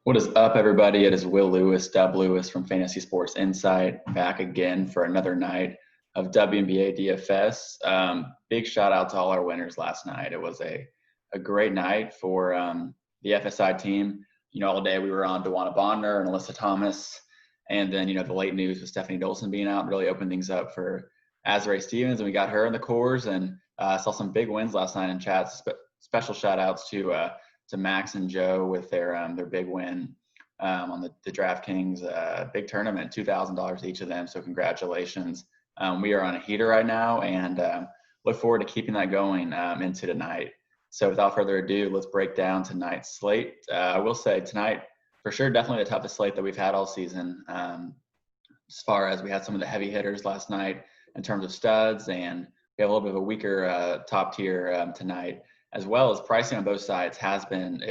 What is up, everybody? It is Will Lewis, Dub Lewis from Fantasy Sports Insight, back again for another night of WNBA DFS. Big shout out to all our winners last night. It was a great night for the FSI team. All day we were on Dewana Bonner and Alyssa Thomas. And then, the late news with Stephanie Dolson being out really opened things up for Azrae Stevens. And we got her in the cores and saw some big wins last night in chats. Special shout outs to Max and Joe with their big win on the DraftKings big tournament, $2,000 each of them. So congratulations. We are on a heater right now and look forward to keeping that going into tonight. So without further ado, let's break down tonight's slate. I will say tonight, for sure, definitely the toughest slate that we've had all season. As far as we had some of the heavy hitters last night in terms of studs, and we have a little bit of a weaker top tier tonight, as well as pricing on both sides has been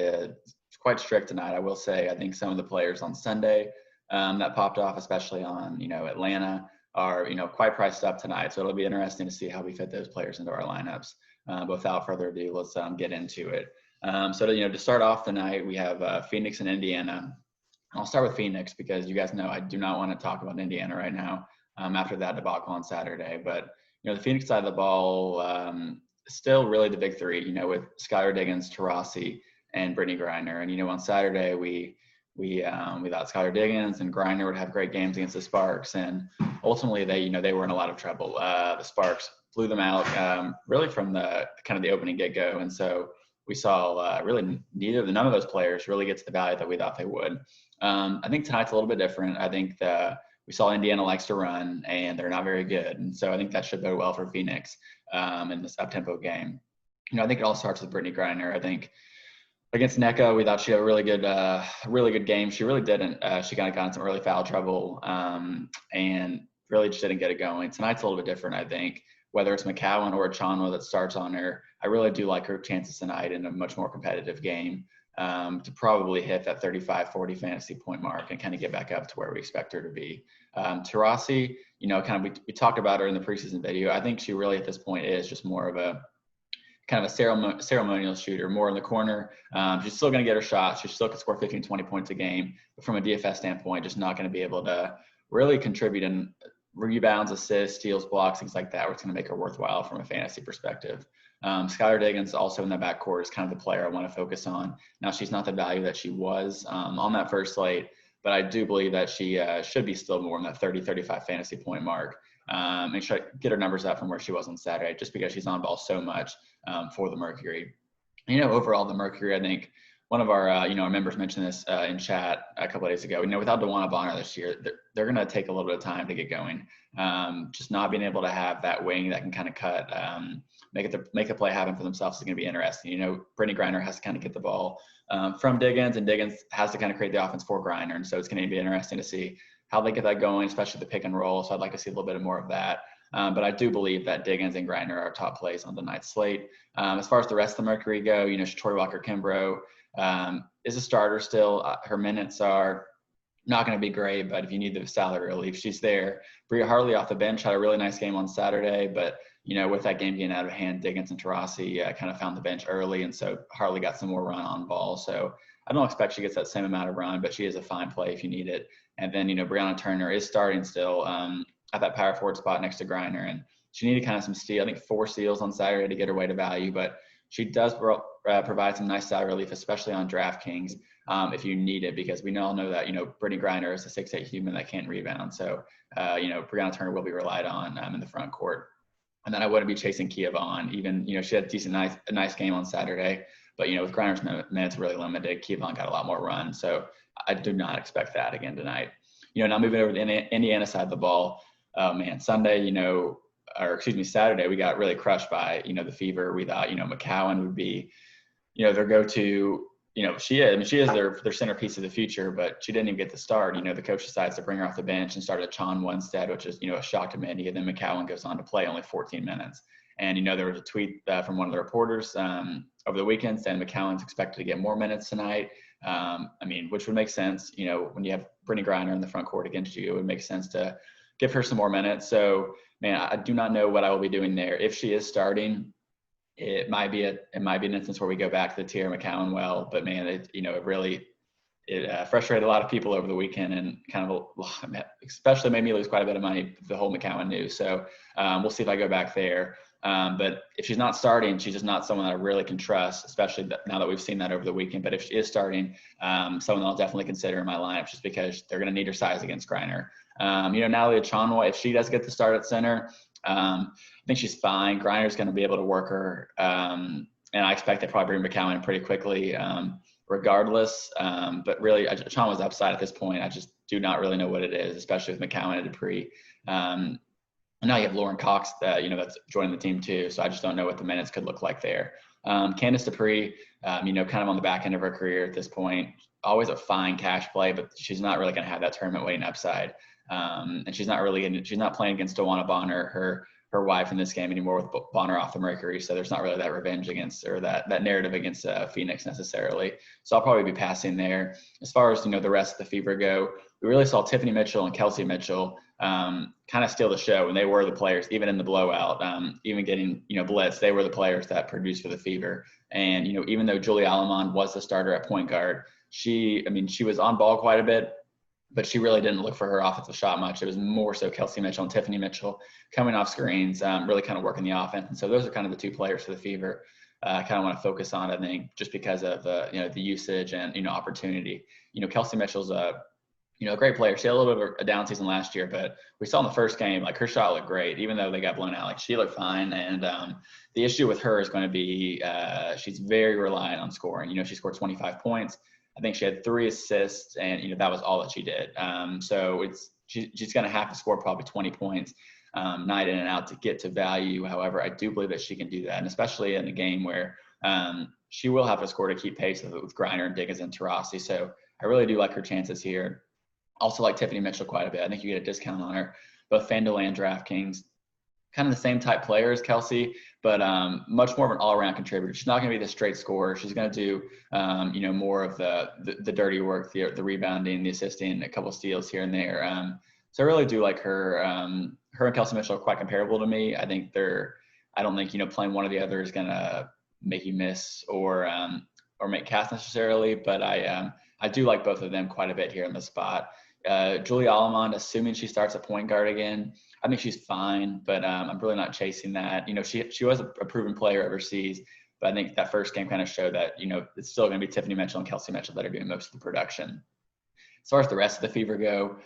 quite strict tonight. I will say, I think some of the players on Sunday that popped off, especially on, Atlanta, are, quite priced up tonight. So it'll be interesting to see how we fit those players into our lineups. But without further ado, let's get into it. To start off the night, we have Phoenix and Indiana. I'll start with Phoenix because you guys know I do not want to talk about Indiana right now after that debacle on Saturday. But, the Phoenix side of the ball, still really the big three, with Skylar Diggins, Taurasi, and Brittany Griner. And, on Saturday, we thought Skylar Diggins and Griner would have great games against the Sparks. And ultimately, they were in a lot of trouble. The Sparks blew them out really from the kind of the opening get-go. And so we saw really none of those players really get to the value that we thought they would. I think tonight's a little bit different. I think we saw Indiana likes to run, and they're not very good. And so I think that should bode well for Phoenix in this up-tempo game. I think it all starts with Brittany Griner. I think against NECA, we thought she had a really good game. She really didn't. She kind of got in some early foul trouble and really just didn't get it going. Tonight's a little bit different, I think. Whether it's McCowan or Chanwa that starts on her, I really do like her chances tonight in a much more competitive game to probably hit that 35-40 fantasy point mark and kind of get back up to where we expect her to be. Taurasi, we talked about her in the preseason video. I think she really at this point is just more of a kind of a ceremonial shooter, more in the corner. She's still going to get her shots. She still can score 15, 20 points a game. But from a DFS standpoint, just not going to be able to really contribute in rebounds, assists, steals, blocks, things like that, where it's going to make her worthwhile from a fantasy perspective. Skylar Diggins also in the backcourt is kind of the player I want to focus on. Now, she's not the value that she was on that first slate, but I do believe that she should be still more in that 30, 35 fantasy point mark. And try to get her numbers up from where she was on Saturday, just because she's on ball so much for the Mercury. Overall, the Mercury, I think one of our members mentioned this in chat a couple of days ago. Without Dewana Bonner this year, they're going to take a little bit of time to get going. Just not being able to have that wing that can kind of cut, make the play happen for themselves is going to be interesting. Brittany Griner has to kind of get the ball from Diggins, and Diggins has to kind of create the offense for Griner. And so it's going to be interesting to see how they get that going, especially the pick and roll. So I'd like to see a little bit more of that. But I do believe that Diggins and Griner are top plays on tonight's slate. As far as the rest of the Mercury go, Shatori Walker-Kimbrough is a starter still. Her minutes are not going to be great, but if you need the salary relief, she's there. Bria Harley off the bench had a really nice game on Saturday, but with that game getting out of hand, Diggins and Taurasi kind of found the bench early, and so Harley got some more run on ball. So I don't expect she gets that same amount of run, but she is a fine play if you need it. And then, Brianna Turner is starting still at that power forward spot next to Griner, and she needed kind of some steal. I think 4 steals on Saturday to get her way to value, but she does provide some nice salary relief, especially on DraftKings if you need it, because we all know that, Brittany Griner is a 6'8" human that can't rebound. So, Brianna Turner will be relied on in the front court. And then I wouldn't be chasing Kia Vaughn. Even, she had a nice game on Saturday, but, with Griner's minutes really limited, Kia Vaughn got a lot more run. So I do not expect that again tonight. Now moving over to the Indiana side of the ball, Saturday, we got really crushed by, the Fever. We thought, McCowan would be, their go-to, she is their centerpiece of the future, but she didn't even get the start. The coach decides to bring her off the bench and start at Chanwa instead, which is, a shock to many. And then McCowan goes on to play only 14 minutes. And, there was a tweet from one of the reporters over the weekend saying McCowan's expected to get more minutes tonight. Which would make sense, when you have Brittany Griner in the front court against you, it would make sense to give her some more minutes. So, I do not know what I will be doing there. If she is starting, it might be an instance where we go back to the Tierra McCowan well, but it really it frustrated a lot of people over the weekend and kind of especially made me lose quite a bit of money with the whole McCowan news. So we'll see if I go back there. But if she's not starting, she's just not someone that I really can trust, especially now that we've seen that over the weekend. But if she is starting, someone I'll definitely consider in my lineup just because they're going to need her size against Griner. Natalie Achonwa, if she does get the start at center, I think she's fine. Griner's going to be able to work her. And I expect they probably bring McCowan pretty quickly regardless. But really, Achonwa's upside at this point, I just do not really know what it is, especially with McCowan and Dupree. And now you have Lauren Cox that, that's joining the team too. So I just don't know what the minutes could look like there. Candice Dupree, kind of on the back end of her career at this point, always a fine cash play, but she's not really going to have that tournament winning upside. And she's not playing against Dawana Bonner, her wife in this game anymore with Bonner off the Mercury. So there's not really that revenge against, or that narrative against Phoenix necessarily. So I'll probably be passing there. As far as, the rest of the Fever go, we really saw Tiffany Mitchell and Kelsey Mitchell kind of steal the show, and they were the players, even in the blowout, even getting, blitz, they were the players that produced for the Fever. And, even though Julie Alamond was the starter at point guard, she was on ball quite a bit, but she really didn't look for her offensive shot much. It was more so Kelsey Mitchell and Tiffany Mitchell coming off screens, really kind of working the offense. And so those are kind of the two players for the Fever I kind of want to focus on, I think, just because of the usage and, opportunity. Kelsey Mitchell's a great player. She had a little bit of a down season last year, but we saw in the first game, like, her shot looked great, even though they got blown out. Like, she looked fine. And the issue with her is going to be she's very reliant on scoring. She scored 25 points. I think she had 3 assists, and, that was all that she did. So she's going to have to score probably 20 points night in and out to get to value. However, I do believe that she can do that, and especially in a game where she will have to score to keep pace with Griner and Diggins and Taurasi. So I really do like her chances here. Also like Tiffany Mitchell quite a bit. I think you get a discount on her. Both FanDuel and DraftKings, kind of the same type player as Kelsey, but much more of an all-around contributor. She's not going to be the straight scorer. She's going to do, more of the dirty work, the rebounding, the assisting, a couple of steals here and there. So I really do like her. Her and Kelsey Mitchell are quite comparable to me. I think I don't think, playing one or the other is going to make you miss or make cast necessarily, but I do like both of them quite a bit here in the spot. Julie Alamond, assuming she starts at point guard again, I think she's fine, but I'm really not chasing that. She was a proven player overseas, but I think that first game kind of showed that, it's still going to be Tiffany Mitchell and Kelsey Mitchell that are doing most of the production. As far as the rest of the Fever go,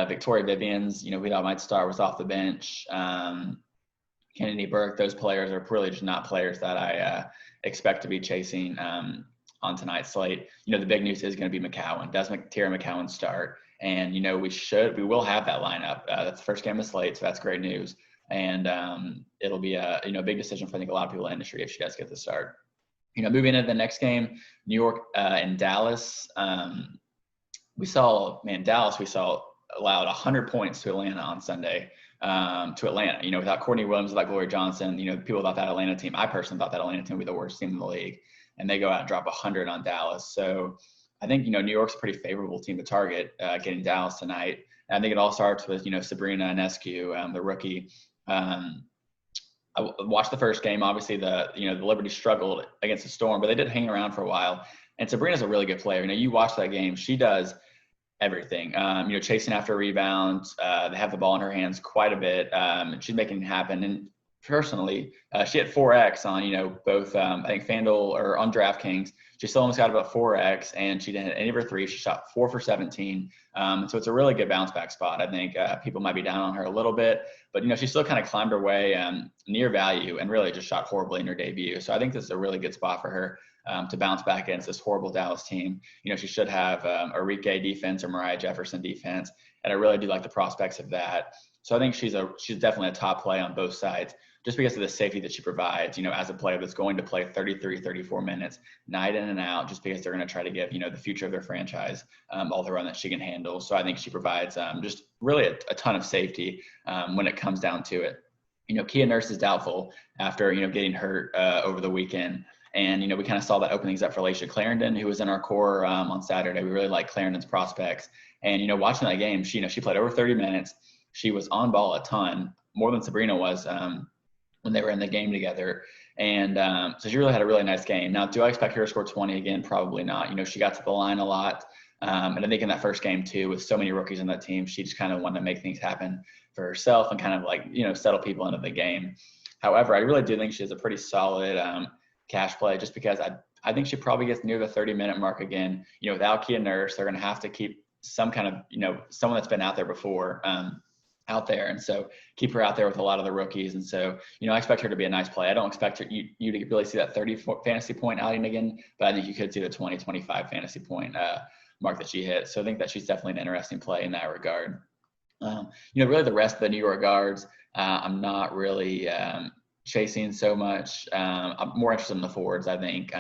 Victoria Vivians, we thought might start, was off the bench. Kennedy Burke, those players are really just not players that I expect to be chasing on tonight's slate. The big news is going to be McCowan. Does Tara McCowan start? And, we will have that lineup. That's the first game of the slate, so that's great news. And it'll be a big decision for, I think, a lot of people in the industry if she does get the start. Moving into the next game, New York and Dallas. Dallas allowed 100 points to Atlanta on Sunday. To Atlanta, without Courtney Williams, without Gloria Johnson, people thought that Atlanta team, I personally thought that Atlanta team would be the worst team in the league, and they go out and drop 100 on Dallas. So I think, New York's a pretty favorable team to target getting Dallas tonight. And I think it all starts with, Sabrina Ionescu, the rookie. I watched the first game. Obviously, the Liberty struggled against the Storm, but they did hang around for a while. And Sabrina's a really good player. You watch that game. She does everything, chasing after rebounds. They have the ball in her hands quite a bit. And she's making it happen. And personally, she had 4X on, both, I think FanDuel or on DraftKings. She still almost got about 4X, and she didn't hit any of her threes. She shot 4 for 17. So it's a really good bounce back spot. I think people might be down on her a little bit, but, she still kind of climbed her way near value and really just shot horribly in her debut. So I think this is a really good spot for her to bounce back against this horrible Dallas team. She should have Arike defense or Mariah Jefferson defense, and I really do like the prospects of that. So I think she's definitely a top play on both sides, just because of the safety that she provides, as a player that's going to play 33, 34 minutes, night in and out, just because they're going to try to give, the future of their franchise all the run that she can handle. So I think she provides just really a ton of safety when it comes down to it. Kia Nurse is doubtful after, getting hurt over the weekend. And, we kind of saw that open things up for Laisha Clarendon, who was in our core on Saturday. We really like Clarendon's prospects. And, watching that game, she played over 30 minutes. She was on ball a ton, more than Sabrina was when they were in the game together. And so she really had a really nice game. Now, do I expect her to score 20 again? Probably not. She got to the line a lot. And I think in that first game too, with so many rookies on that team, she just kind of wanted to make things happen for herself and kind of settle people into the game. However, I really do think she has a pretty solid cash play, just because I think she probably gets near the 30-minute mark again. Without Kia Nurse, they're going to have to keep some kind of, someone that's been out there before out there. And so keep her out there with a lot of the rookies. And so, I expect her to be a nice play. I don't expect you to really see that 30 fantasy point outing again, but I think you could see the 20, 25 fantasy point mark that she hit. So I think that she's definitely an interesting play in that regard. Really the rest of the New York guards, I'm not really chasing so much. I'm more interested in the forwards. I think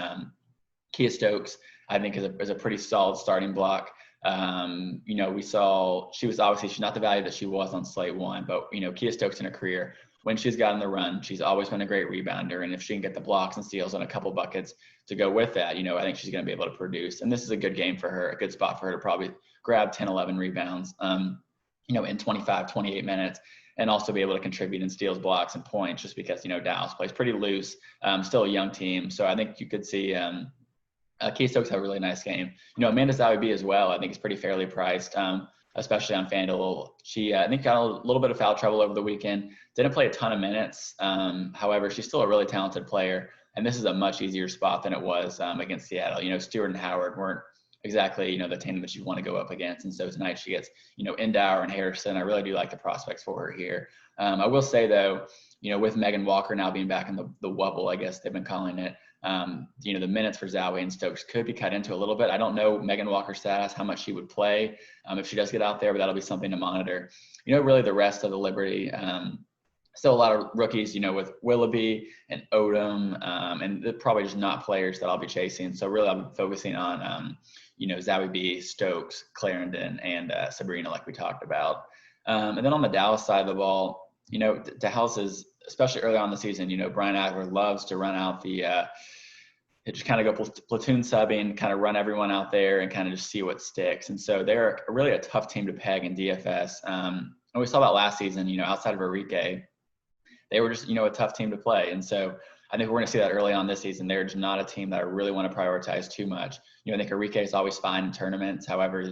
Kia Stokes, I think is a pretty solid starting block. We saw she's not the value that she was on slate 1, but Kia Stokes in her career, when she's gotten the run, she's always been a great rebounder. And if she can get the blocks and steals and a couple buckets to go with that, I think she's going to be able to produce. And this is a good game for her, a good spot for her to probably grab 10, 11 rebounds, in 25, 28 minutes, and also be able to contribute in steals, blocks, and points, just because, Dallas plays pretty loose, still a young team. So I think you could see Kia Stokes have a really nice game. Amanda Zawi as well, I think is pretty fairly priced, especially on FanDuel. She, I think, got a little bit of foul trouble over the weekend. Didn't play a ton of minutes. However, she's still a really talented player. And this is a much easier spot than it was against Seattle. Stewart and Howard weren't exactly, the team that you want to go up against. And so tonight she gets, Endower and Harrison. I really do like the prospects for her here. I will say, though, with Megan Walker now being back in the wobble, I guess they've been calling it, the minutes for Zawi and Stokes could be cut into a little bit. I don't know Megan Walker's status, how much she would play if she does get out there, but that'll be something to monitor. Really the rest of the Liberty, still a lot of rookies, with Willoughby and Odom, and they're probably just not players that I'll be chasing. So really I'm focusing on, Zawi B, Stokes, Clarendon, and Sabrina, like we talked about. And then on the Dallas side of the ball, Dallas is, especially early on in the season, Brian Adler loves to run out just kind of go platoon subbing, kind of run everyone out there and kind of just see what sticks. And so they're really a tough team to peg in DFS. And we saw that last season, outside of Enrique, they were just, a tough team to play. And so I think we're going to see that early on this season. They're just not a team that I really want to prioritize too much. I think Enrique is always fine in tournaments. However,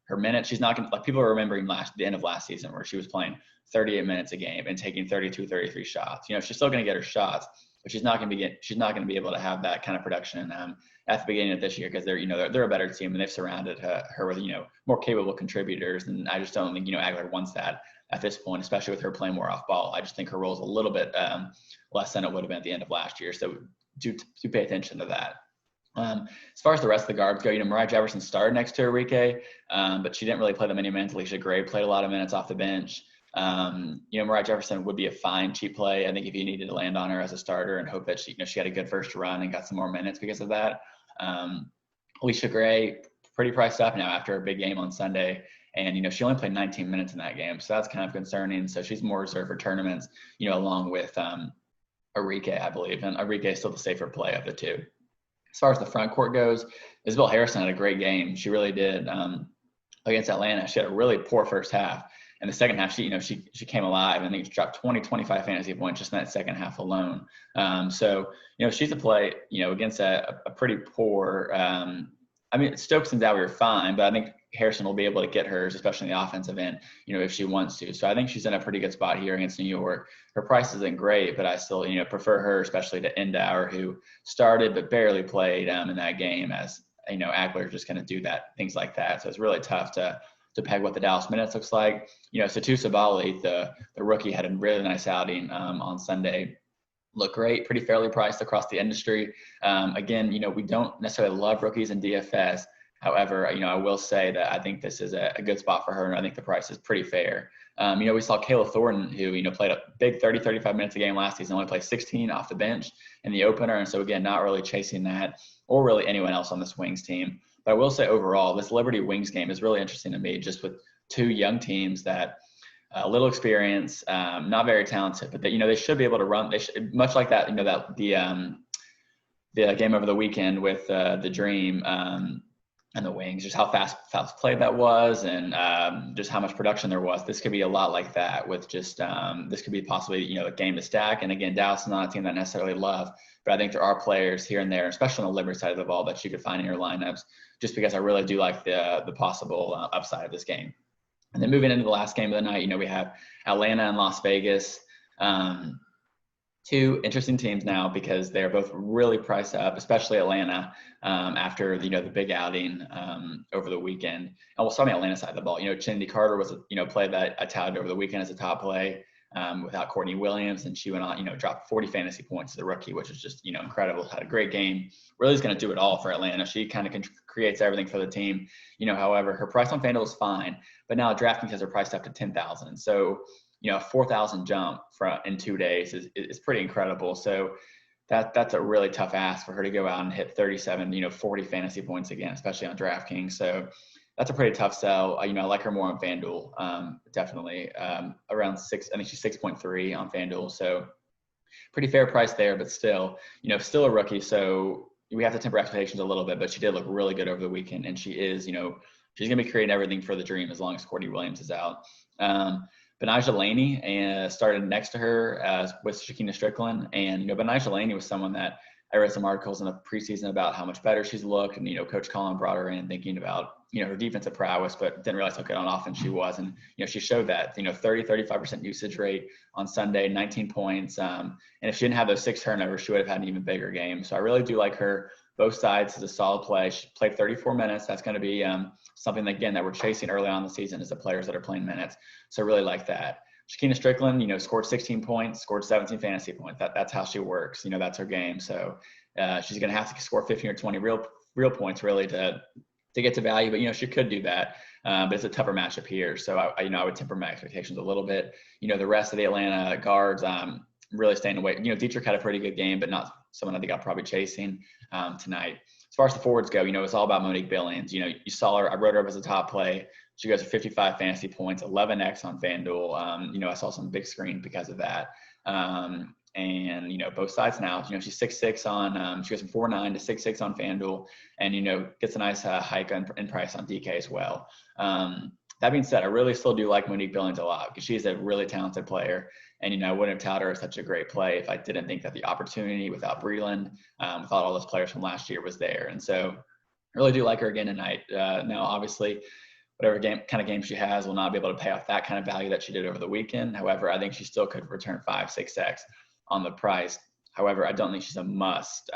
her minutes, she's not going to, like, people are remembering the end of last season where she was playing 38 minutes a game and taking 32, 33 shots. She's still going to get her shots, but she's not going to be able to have that kind of production at the beginning of this year, because they're a better team and they've surrounded her with more capable contributors. And I just don't think Adler wants that at this point, especially with her playing more off ball. I just think her role is a little bit less than it would have been at the end of last year. So do pay attention to that. As far as the rest of the guards go, Mariah Jefferson started next to Enrique, but she didn't really play the many minutes. Alicia Gray played a lot of minutes off the bench. Mariah Jefferson would be a fine cheap play. I think if you needed to land on her as a starter and hope that she had a good first run and got some more minutes because of that. Alicia Gray, pretty priced up now after a big game on Sunday. And, she only played 19 minutes in that game. So that's kind of concerning. So she's more reserved for tournaments, along with Enrique, I believe. And Enrique is still the safer play of the two. As far as the front court goes, Isabel Harrison had a great game. She really did against Atlanta. She had a really poor first half. And the second half, she came alive. I think she dropped 20, 25 fantasy points just in that second half alone. So, she's a play, against a pretty poor Stokes and Zawi are fine, but I think Harrison will be able to get hers, especially in the offensive end, if she wants to. So I think she's in a pretty good spot here against New York. Her price isn't great, but I still, prefer her, especially to Endower, who started but barely played in that game, as, Agler's just going to do things like that. So it's really tough to peg what the Dallas minutes looks like. Satu Sabali, the rookie, had a really nice outing on Sunday. Look great, pretty fairly priced across the industry. Again, we don't necessarily love rookies in DFS. However, I will say that I think this is a good spot for her, and I think the price is pretty fair. We saw Kayla Thornton, who, played a big 30, 35 minutes a game last season, only played 16 off the bench in the opener. And so, again, not really chasing that, or really anyone else on this Wings team. But I will say overall, this Liberty Wings game is really interesting to me, just with two young teams that a little experience, not very talented, but they should be able to run. They should, much like that, the game over the weekend with the Dream. and the wings, just how fast played that was, and just how much production there was. This could be a lot like that with just this could be possibly a game to stack. And again, Dallas is not a team that I necessarily love, but I think there are players here and there, especially on the Liberty side of the ball, that you could find in your lineups, just because I really do like the possible upside of this game. And then moving into the last game of the night, we have Atlanta and Las Vegas. Two interesting teams now because they're both really priced up, especially Atlanta after the big outing over the weekend. And we'll start on the Atlanta side of the ball. Chindi Carter was a play that I touted over the weekend as a top play without Courtney Williams, and she went on dropped 40 fantasy points as a rookie, which is just incredible. Had a great game. Really is going to do it all for Atlanta. She kind of creates everything for the team. However, her price on FanDuel is fine, but now DraftKings has her priced up to 10,000. So a 4,000 jump in 2 days is pretty incredible. So that's a really tough ask for her to go out and hit 37, 40 fantasy points again, especially on DraftKings. So that's a pretty tough sell. I like her more on FanDuel, definitely around 6. I think she's 6.3 on FanDuel. So pretty fair price there, but still a rookie. So we have to temper expectations a little bit, but she did look really good over the weekend, and she is, she's going to be creating everything for the Dream as long as Courtney Williams is out. Betnijah Laney started next to her with Shakina Strickland. And, Betnijah Laney was someone that I read some articles in the preseason about how much better she's looked. And, Coach Collin brought her in thinking about, her defensive prowess, but didn't realize how good on offense she was. And, she showed that, 35% usage rate on Sunday, 19 points. And if she didn't have those 6 turnovers, she would have had an even bigger game. So I really do like her. Both sides is a solid play. She played 34 minutes. That's going to be something, again, that we're chasing early on in the season is the players that are playing minutes. So I really like that. Shakina Strickland, scored 16 points, scored 17 fantasy points. That's how she works. That's her game. So she's going to have to score 15 or 20 real points really to get to value. But, she could do that. But it's a tougher matchup here. So, I would temper my expectations a little bit. The rest of the Atlanta guards, really staying away. Dietrich had a pretty good game, but not someone I think I'm probably chasing tonight. As far as the forwards go, it's all about Monique Billings. You saw her. I wrote her up as a top play. She goes for 55 fantasy points, 11x on FanDuel. I saw some big screen because of that. And both sides now. She's 6'6" on. She goes from 4.9 to 6'6" on FanDuel, and gets a nice hike in price on DK as well. That being said, I really still do like Monique Billings a lot because she's a really talented player. And, I wouldn't have touted her as such a great play if I didn't think that the opportunity without Breland, without all those players from last year was there. And so I really do like her again tonight. Now, obviously, whatever kind of game she has will not be able to pay off that kind of value that she did over the weekend. However, I think she still could return 5-6x on the price. However, I don't think she's a must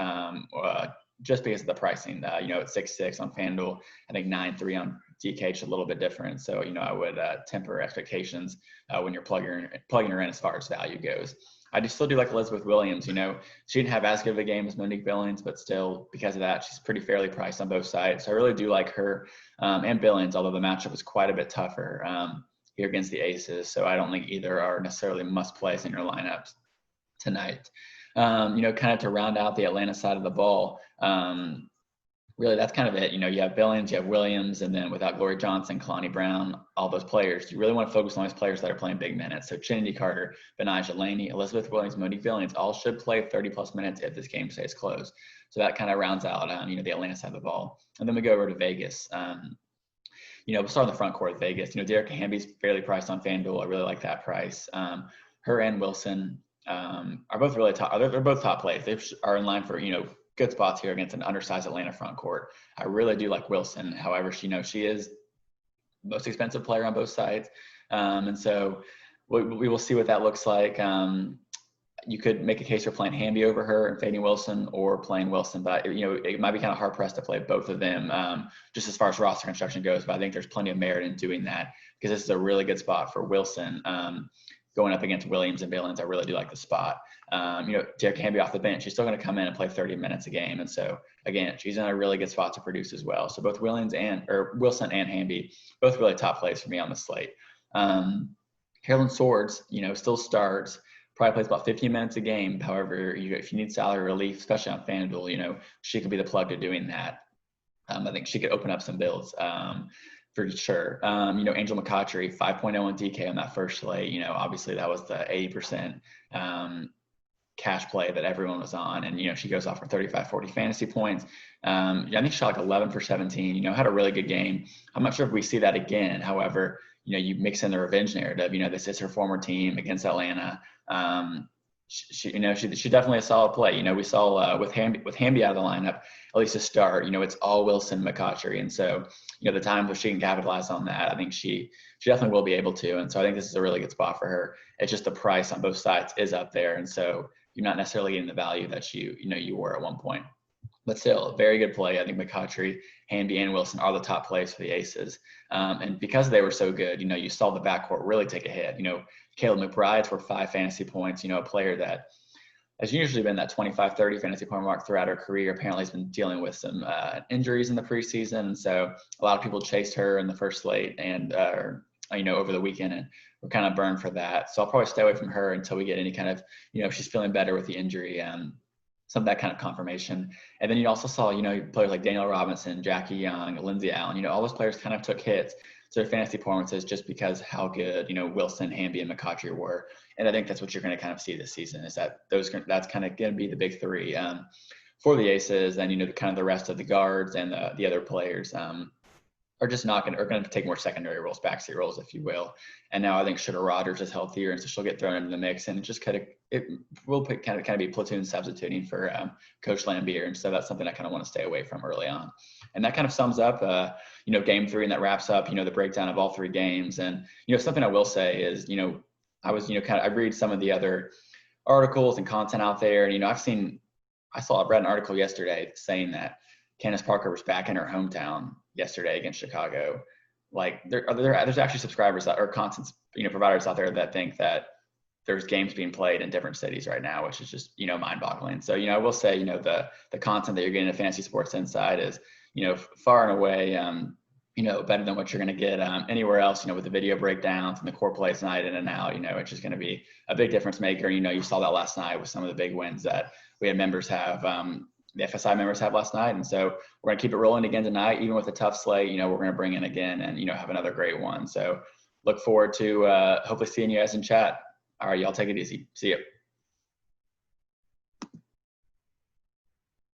just because of the pricing. At 6.6 on FanDuel, I think 9.3 on DK is a little bit different. So, I would temper expectations when you're plugging her in as far as value goes. I still do like Elizabeth Williams. She didn't have as good of a game as Monique Billings, but still, because of that, she's pretty fairly priced on both sides. So I really do like her and Billings, although the matchup is quite a bit tougher here against the Aces. So I don't think either are necessarily must plays in your lineups tonight. Kind of to round out the Atlanta side of the ball, really, that's kind of it. You have Billings, you have Williams, and then without Glory Johnson, Kalani Brown, all those players, you really want to focus on those players that are playing big minutes. So Chindi Carter, Betnijah Laney, Elizabeth Williams, Monique Billings, all should play 30-plus minutes if this game stays close. So that kind of rounds out, the Atlanta side of the ball. And then we go over to Vegas. We'll start on the front court with Vegas. Derek Hamby's fairly priced on FanDuel. I really like that price. Her and Wilson are both really top. They're both top plays. They are in line for, good spots here against an undersized Atlanta front court. I really do like Wilson. However, she is the most expensive player on both sides. And so we will see what that looks like. You could make a case for playing Hamby over her and fading Wilson, or playing Wilson, but it might be kind of hard pressed to play both of them just as far as roster construction goes. But I think there's plenty of merit in doing that because this is a really good spot for Wilson. Going up against Williams and Billings, I really do like the spot. Derek Hamby off the bench, she's still going to come in and play 30 minutes a game. And so, again, she's in a really good spot to produce as well. So both Wilson and Hamby, both really top plays for me on the slate. Carolyn Swords, still starts, probably plays about 15 minutes a game. However, if you need salary relief, especially on FanDuel, she could be the plug to doing that. I think she could open up some builds. For sure. Angel McCoughtry, 5.0 on DK on that first slate. Obviously that was the 80% cash play that everyone was on. And, she goes off for 35, 40 fantasy points. I think she shot like 11 for 17, had a really good game. I'm not sure if we see that again. However, you mix in the revenge narrative, this is her former team against Atlanta. She definitely a solid play. We saw with Hamby out of the lineup, at least to start, it's all Wilson, McCautry. And so, the times where she can capitalize on that, I think she definitely will be able to. And so I think this is a really good spot for her. It's just the price on both sides is up there. And so you're not necessarily getting the value that you were at one point. But still, a very good play. I think McCautry, Hamby, and Wilson are the top plays for the Aces. And because they were so good, you saw the backcourt really take a hit. Caleb McBride's for 5 fantasy points, a player that has usually been that 25, 30 fantasy point mark throughout her career. Apparently has been dealing with some injuries in the preseason. And so a lot of people chased her in the first slate and, over the weekend, and we're kind of burned for that. So I'll probably stay away from her until we get any kind of, if she's feeling better with the injury, some of that kind of confirmation. And then you also saw, players like Daniel Robinson, Jackie Young, Lindsey Allen, all those players kind of took hits to their fantasy performances just because how good, Wilson, Hamby, and McCautry were. And I think that's what you're going to kind of see this season is that that's kind of going to be the big three for the Aces. And, kind of the rest of the guards and the other players are just not going to take more secondary roles, backseat roles, if you will. And now I think Sugar Rogers is healthier, and so she'll get thrown into the mix, and it will kind of be platoon substituting for Coach Lambier. And so that's something I kind of want to stay away from early on. And that kind of sums up, game 3, and that wraps up, the breakdown of all 3 games. And, something I will say is, I read some of the other articles and content out there, and, I read an article yesterday saying that Candace Parker was back in her hometown yesterday against Chicago. Like there's actually subscribers or content, providers out there that think that there's games being played in different cities right now, which is just, mind boggling. So, I will say, the content that you're getting at Fantasy Sports Inside is, far and away, better than what you're going to get anywhere else, with the video breakdowns and the core plays night in and out, it's just going to be a big difference maker. You saw that last night with some of the big wins that we had members have, the FSI members have last night. And so we're going to keep it rolling again tonight, even with a tough slate, we're going to bring in again and, have another great one. So look forward to hopefully seeing you guys in chat. All right, y'all take it easy. See you.